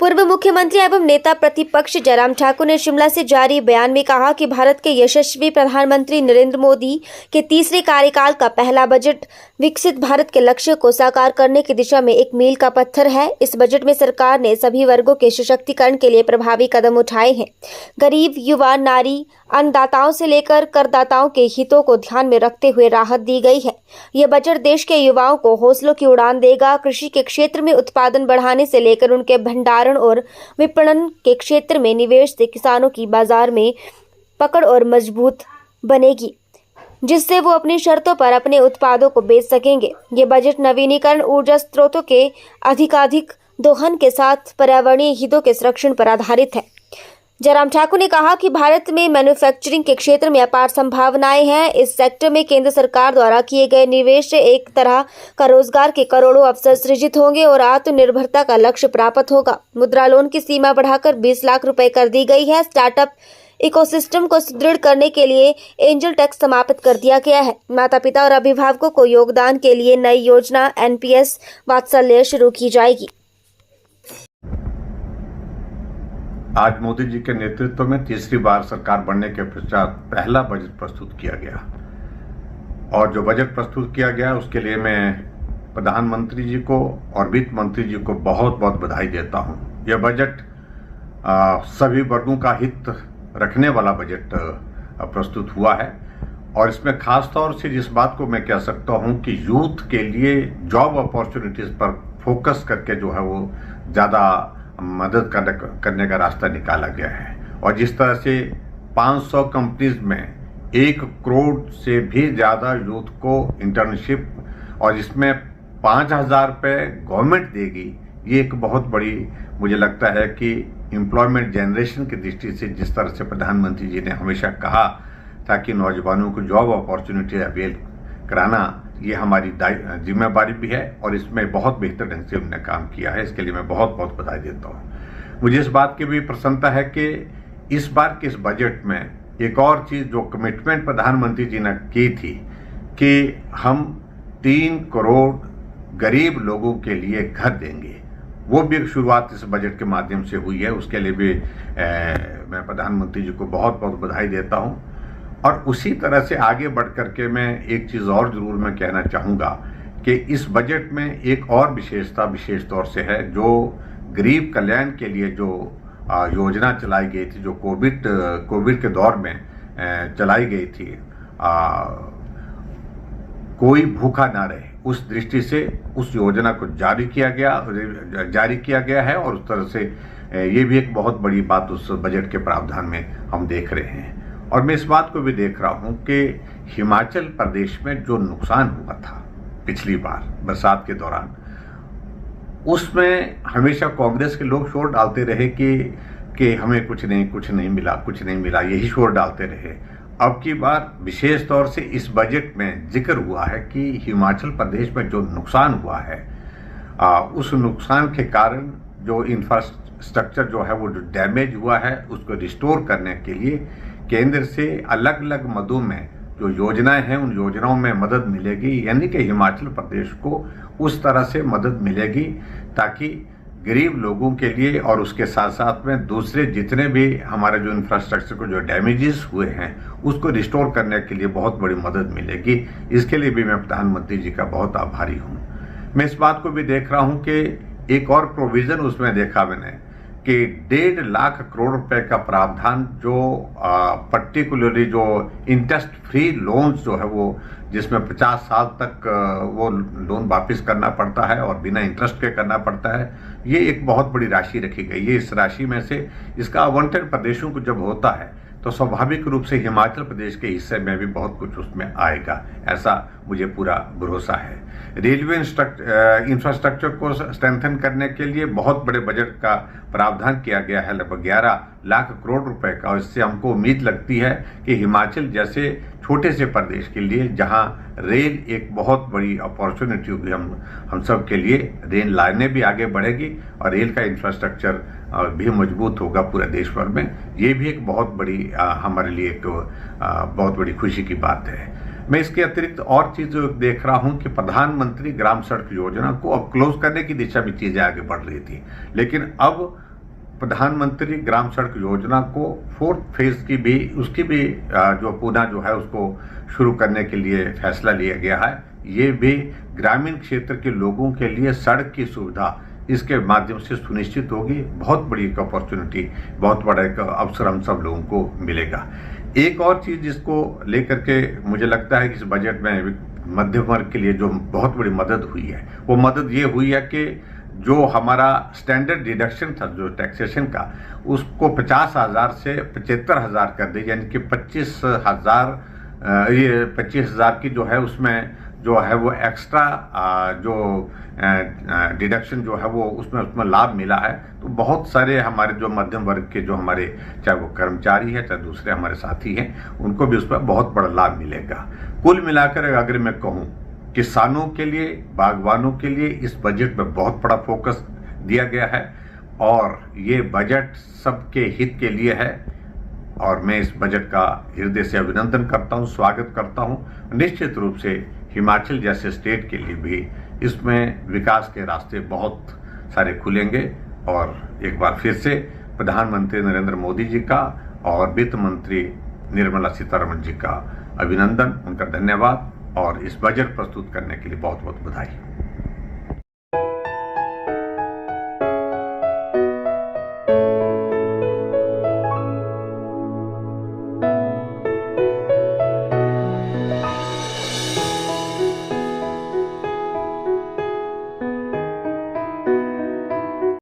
पूर्व मुख्यमंत्री एवं नेता प्रतिपक्ष जयराम ठाकुर ने शिमला से जारी बयान में कहा कि भारत के यशस्वी प्रधानमंत्री नरेंद्र मोदी के तीसरे कार्यकाल का पहला बजट विकसित भारत के लक्ष्य को साकार करने की दिशा में एक मील का पत्थर है। इस बजट में सरकार ने सभी वर्गों के सशक्तिकरण के लिए प्रभावी कदम उठाए हैं। गरीब, युवा, नारी, अन्नदाताओं से लेकर करदाताओं के हितों को ध्यान में रखते हुए राहत दी गई है। यह बजट देश के युवाओं को हौसलों की उड़ान देगा। कृषि के क्षेत्र में उत्पादन बढ़ाने से लेकर उनके भंडारण और विपणन के क्षेत्र में निवेश से किसानों की बाजार में पकड़ और मजबूत बनेगी, जिससे वो अपनी शर्तों पर अपने उत्पादों को बेच सकेंगे। ये बजट नवीनीकरण ऊर्जा स्रोतों के अधिकाधिक दोहन के साथ पर्यावरणीय हितों के संरक्षण पर आधारित है। जयराम ठाकुर ने कहा कि भारत में मैन्युफैक्चरिंग के क्षेत्र में अपार संभावनाएं हैं। इस सेक्टर में केंद्र सरकार द्वारा किए गए निवेश से एक तरह का रोजगार के करोड़ों अवसर सृजित होंगे और आत्मनिर्भरता का लक्ष्य प्राप्त होगा। मुद्रा लोन की सीमा बढ़ाकर 20 लाख रुपए कर दी गई है। स्टार्टअप इकोसिस्टम को सुदृढ़ करने के लिए एंजल टैक्स समाप्त कर दिया गया है। माता पिता और अभिभावकों को योगदान के लिए नई योजना NPS वात्सल्य शुरू की जाएगी। आज मोदी जी के नेतृत्व में तीसरी बार सरकार बनने के पश्चात पहला बजट प्रस्तुत किया गया और जो बजट प्रस्तुत किया गया उसके लिए मैं प्रधानमंत्री जी को और वित्त मंत्री जी को बहुत बहुत बधाई देता हूं। यह बजट सभी वर्गों का हित रखने वाला बजट प्रस्तुत हुआ है और इसमें खास तौर से जिस बात को मैं कह सकता हूं कि यूथ के लिए जॉब अपॉर्चुनिटीज पर फोकस करके जो है वो ज़्यादा मदद करने का रास्ता निकाला गया है और जिस तरह से 500 कंपनीज में 1 करोड़ से भी ज़्यादा यूथ को इंटर्नशिप और जिसमें 5,000 रुपये गवर्नमेंट देगी, ये एक बहुत बड़ी मुझे लगता है कि एम्प्लॉयमेंट जनरेशन की दृष्टि से जिस तरह से प्रधानमंत्री जी ने हमेशा कहा था कि नौजवानों को जॉब अपॉर्चुनिटी अवेल कराना ये हमारी जिम्मेदारी भी है और इसमें बहुत बेहतर ढंग से उन्होंने काम किया है। इसके लिए मैं बहुत बहुत बधाई देता हूँ। मुझे इस बात की भी प्रसन्नता है कि इस बार के इस बजट में एक और चीज़ जो कमिटमेंट प्रधानमंत्री जी ने की थी कि हम 3 करोड़ गरीब लोगों के लिए घर देंगे, वो भी एक शुरुआत इस बजट के माध्यम से हुई है। उसके लिए भी मैं प्रधानमंत्री जी को बहुत बहुत बधाई देता हूँ और उसी तरह से आगे बढ़ कर के मैं एक चीज़ और ज़रूर मैं कहना चाहूँगा कि इस बजट में एक और विशेषता विशेष तौर से है जो गरीब कल्याण के लिए जो योजना चलाई गई थी, जो कोविड के दौर में चलाई गई थी, कोई भूखा ना रहे, उस दृष्टि से उस योजना को जारी किया गया है और उस तरह से ये भी एक बहुत बड़ी बात उस बजट के प्रावधान में हम देख रहे हैं। और मैं इस बात को भी देख रहा हूं कि हिमाचल प्रदेश में जो नुकसान हुआ था पिछली बार बरसात के दौरान, उसमें हमेशा कांग्रेस के लोग शोर डालते रहे कि हमें कुछ नहीं मिला, यही शोर डालते रहे। अब की बार विशेष तौर से इस बजट में जिक्र हुआ है कि हिमाचल प्रदेश में जो नुकसान हुआ है उस नुकसान के कारण जो इंफ्रास्ट्रक्चर जो है वो जो डैमेज हुआ है उसको रिस्टोर करने के लिए केंद्र से अलग अलग मदों में जो योजनाएं हैं उन योजनाओं में मदद मिलेगी, यानी कि हिमाचल प्रदेश को उस तरह से मदद मिलेगी ताकि गरीब लोगों के लिए और उसके साथ साथ में दूसरे जितने भी हमारे जो इंफ्रास्ट्रक्चर को जो डैमेजेस हुए हैं उसको रिस्टोर करने के लिए बहुत बड़ी मदद मिलेगी। इसके लिए भी मैं प्रधानमंत्री जी का बहुत आभारी हूँ। मैं इस बात को भी देख रहा हूँ कि एक और प्रोविज़न उसमें देखा मैंने कि 1.5 लाख करोड़ रुपए का प्रावधान जो पर्टिकुलरली जो इंटरेस्ट फ्री लोन्स जो है वो जिसमें 50 साल तक वो लोन वापस करना पड़ता है और बिना इंटरेस्ट के करना पड़ता है, ये एक बहुत बड़ी राशि रखी गई है। इस राशि में से इसका आवंटन प्रदेशों को जब होता है तो स्वाभाविक रूप से हिमाचल प्रदेश के हिस्से में भी बहुत कुछ उसमें आएगा, ऐसा मुझे पूरा भरोसा है। रेलवे इंफ्रास्ट्रक्चर को स्ट्रेंथन करने के लिए बहुत बड़े बजट का प्रावधान किया गया है, लगभग 11 लाख करोड़ रुपए का। इससे हमको उम्मीद लगती है कि हिमाचल जैसे छोटे से प्रदेश के लिए जहां रेल एक बहुत बड़ी अपॉर्चुनिटी होगी हम सब के लिए, रेल लाइनें भी आगे बढ़ेगी और रेल का इंफ्रास्ट्रक्चर भी मजबूत होगा पूरे देश भर में। ये भी एक बहुत बड़ी हमारे लिए एक बहुत बड़ी खुशी की बात है। मैं इसके अतिरिक्त और चीज देख रहा हूं कि प्रधानमंत्री ग्राम सड़क योजना को अब क्लोज करने की दिशा में चीजें आगे बढ़ रही थी, लेकिन अब प्रधानमंत्री ग्राम सड़क योजना को 4th फेज की भी उसकी भी जो पुनः जो है उसको शुरू करने के लिए फैसला लिया गया है। ये भी ग्रामीण क्षेत्र के लोगों के लिए सड़क की सुविधा इसके माध्यम से सुनिश्चित होगी। बहुत बड़ी एक अपॉर्चुनिटी, बहुत बड़ा एक अवसर हम सब लोगों को मिलेगा। एक और चीज जिसको लेकर के मुझे लगता है कि इस बजट में मध्यम वर्ग के लिए जो बहुत बड़ी मदद हुई है, वो मदद ये हुई है कि जो हमारा स्टैंडर्ड डिडक्शन था जो टैक्सेशन का, उसको 50,000 से 75,000 कर दी, यानी कि 25,000 की जो है उसमें जो है वो एक्स्ट्रा जो डिडक्शन जो है वो उसमें लाभ मिला है। तो बहुत सारे हमारे जो मध्यम वर्ग के जो हमारे चाहे वो कर्मचारी है चाहे दूसरे हमारे साथी हैं, उनको भी उसमें बहुत बड़ा लाभ मिलेगा। कुल मिलाकर अगर मैं कहूँ, किसानों के लिए, बागवानों के लिए इस बजट में बहुत बड़ा फोकस दिया गया है और ये बजट सबके हित के लिए है और मैं इस बजट का हृदय से अभिनंदन करता हूँ, स्वागत करता हूँ। निश्चित रूप से हिमाचल जैसे स्टेट के लिए भी इसमें विकास के रास्ते बहुत सारे खुलेंगे और एक बार फिर से प्रधानमंत्री नरेंद्र मोदी जी का और वित्त मंत्री निर्मला सीतारमण जी का अभिनंदन, उनका धन्यवाद और इस बजट प्रस्तुत करने के लिए बहुत बहुत बधाई।